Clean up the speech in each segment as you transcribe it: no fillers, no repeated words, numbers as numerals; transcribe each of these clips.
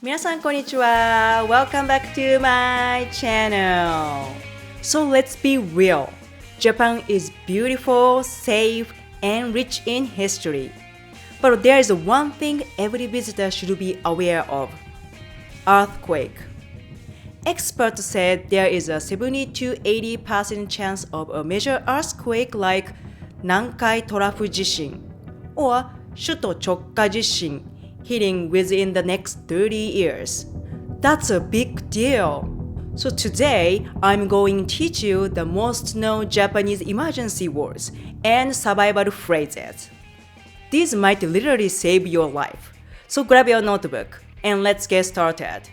皆さんこんにちは。Welcome back to my channel. So let's be real. Japan is beautiful, safe, and rich in history. But there is one thing every visitor should be aware of. Earthquake. Experts said there is a 70 to 80% chance of a major earthquake like Nankai Torafu Jishin or Shuto Chokka Jishin hitting within the next 30 years. That's a big deal. So today, I'm going to teach you the most known Japanese emergency words and survival phrases. These might literally save your life. So grab your notebook and let's get started.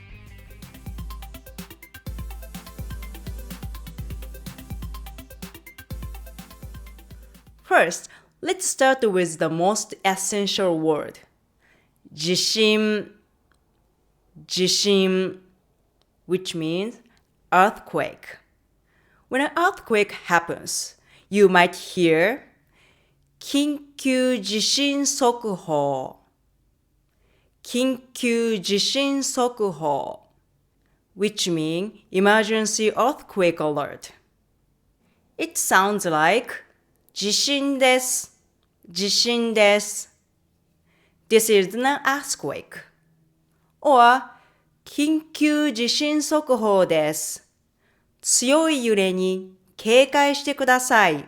First, let's start with the most essential word. 地震, which means earthquake. When an earthquake happens, you might hear 緊急地震速報 緊急地震速報 which means emergency earthquake alert. It sounds like 地震です This is an earthquake. Or 緊急地震速報です。強い揺れに警戒してください。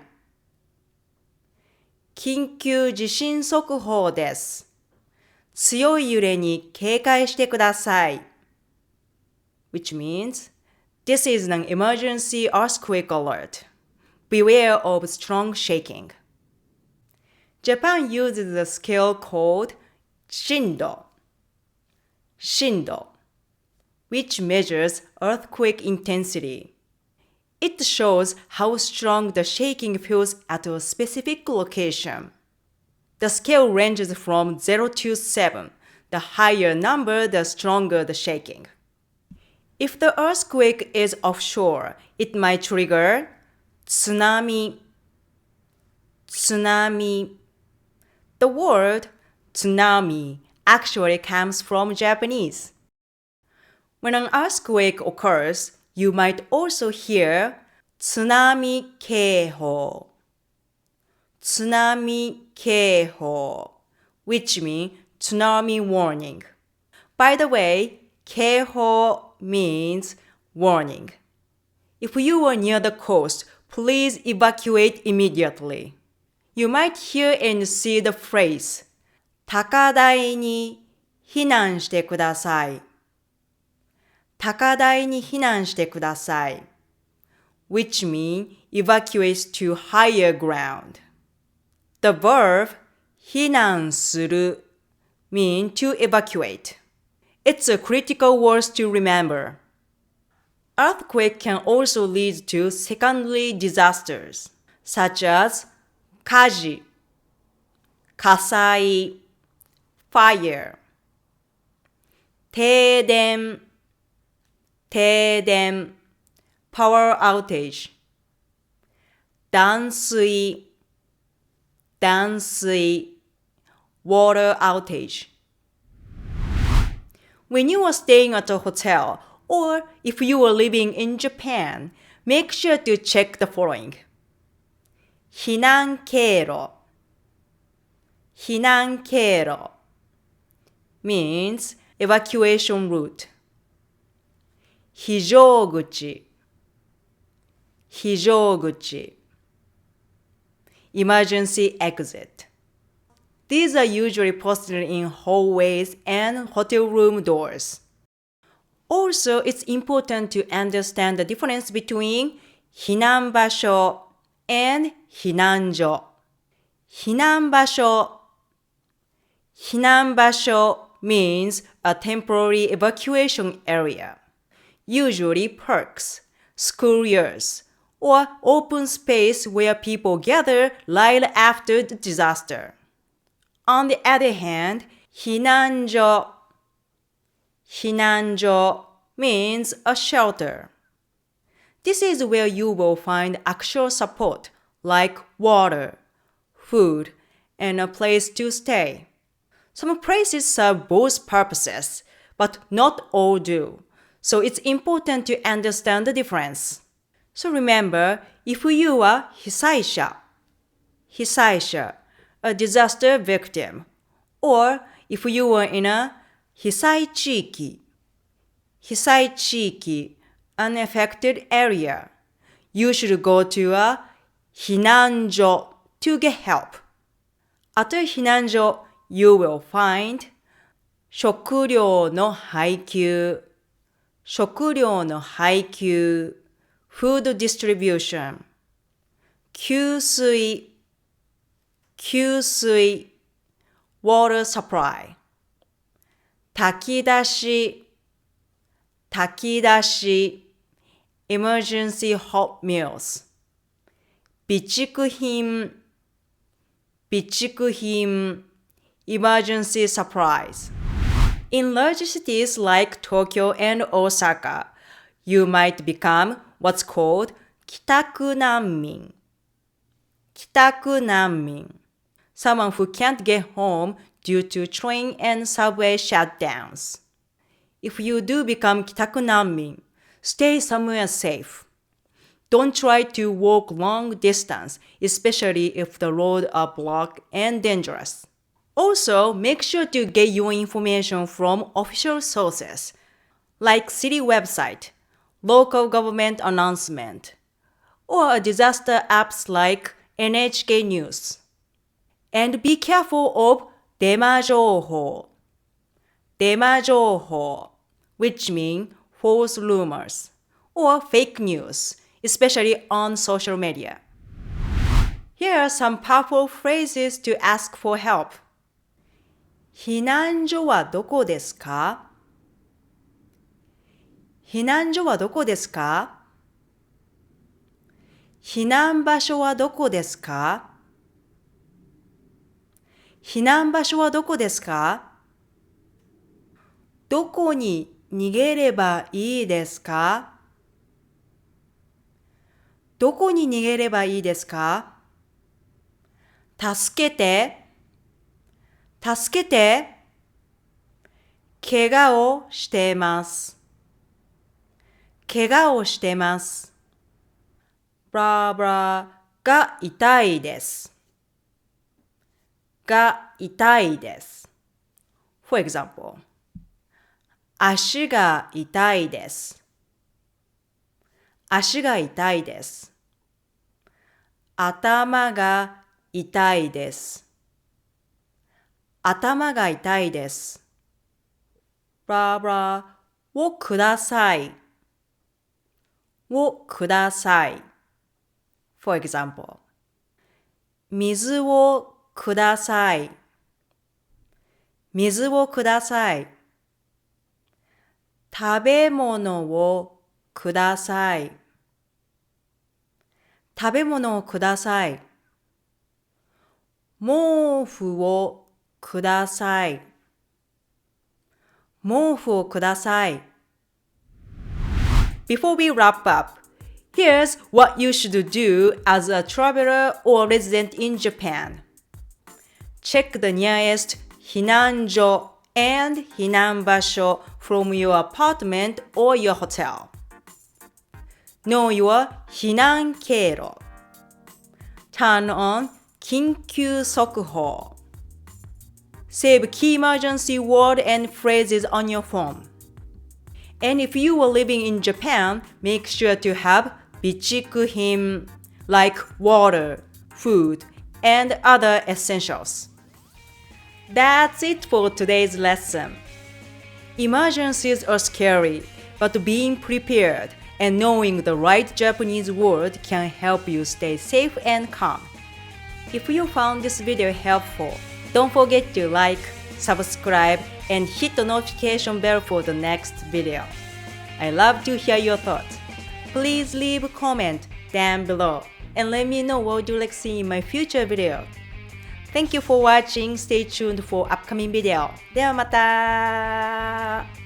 緊急地震速報です。強い揺れに警戒してください。Which means, this is an emergency earthquake alert. Beware of strong shaking. Japan uses a scale called 震度 which measures earthquake intensity. It shows how strong the shaking feels at a specific location. The scale ranges from 0 to 7. The higher number, the stronger the shaking. If the earthquake is offshore, it might trigger tsunami. The word tsunami actually comes from Japanese. When an earthquake occurs, you might also hear 津波警報 which means tsunami warning. By the way, 警報 means warning. If you are near the coast, please evacuate immediately. You might hear and see the phrase 高台に避難してください。高台に避難してください。which means evacuate to higher ground. The verb 避難する means to evacuate. It's a critical word to remember. Earthquake can also lead to secondary disasters, such as 火事、火災、fire, 停電、power outage, 断水、water outage. When you are staying at a hotel, or if you are living in Japan, make sure to check the following. 避難経路 means evacuation route. 非常口 emergency exit. These are usually posted in hallways and hotel room doors. Also, it's important to understand the difference between 避難場所 and 避難所 避難場所 means a temporary evacuation area, usually parks, school yards, or open space where people gather right after the disaster. On the other hand, 避難所 means a shelter. This is where you will find actual support like water, food, and a place to stay. Some places serve both purposes, but not all do. So it's important to understand the difference. So remember, if you are 被災者, a disaster victim, or if you are in a 被災地域, an affected area, you should go to a 避難所 to get help. At a 避難所, you will find 食料の配給 food distribution, 給水 water supply, 炊き出し emergency hot meals, 備蓄品 emergency supplies. In large cities like Tokyo and Osaka, you might become what's called 帰宅難民. Someone who can't get home due to train and subway shutdowns. If you do become 帰宅難民, stay somewhere safe. Don't try to walk long distance, especially if the roads are blocked and dangerous. Also, make sure to get your information from official sources, like city website, local government announcement, or disaster apps like NHK News. And be careful of デマ情報, which mean false rumors or fake news, especially on social media. Here are some powerful phrases to ask for help. 避難所はどこですか? 避難所はどこですか? 避難場所はどこですか? 避難場所はどこですか? どこに逃げればいいですか? どこに逃げればいいですか? 助けて、怪我をしてます。blah blah が痛いです。For example, 足が痛いです。頭が痛いです。blah blah をください。For example, 水をください。食べ物をください。毛布をください。Before we wrap up, here's what you should do as a traveler or resident in Japan. Check the nearest 避難所 and 避難場所 from your apartment or your hotel. Know your 避難経路. Turn on 緊急速報. Save key emergency word and phrases on your phone. And if you are living in Japan, make sure to have 備蓄品 like water, food, and other essentials. That's it for today's lesson. Emergencies are scary, but being prepared and knowing the right Japanese word can help you stay safe and calm. If you found this video helpful, don't forget to like, subscribe, and hit the notification bell for the next video. I love to hear your thoughts. Please leave a comment down below and let me know what you'd like to see in my future video. Thank you for watching. Stay tuned for upcoming video. ではまた。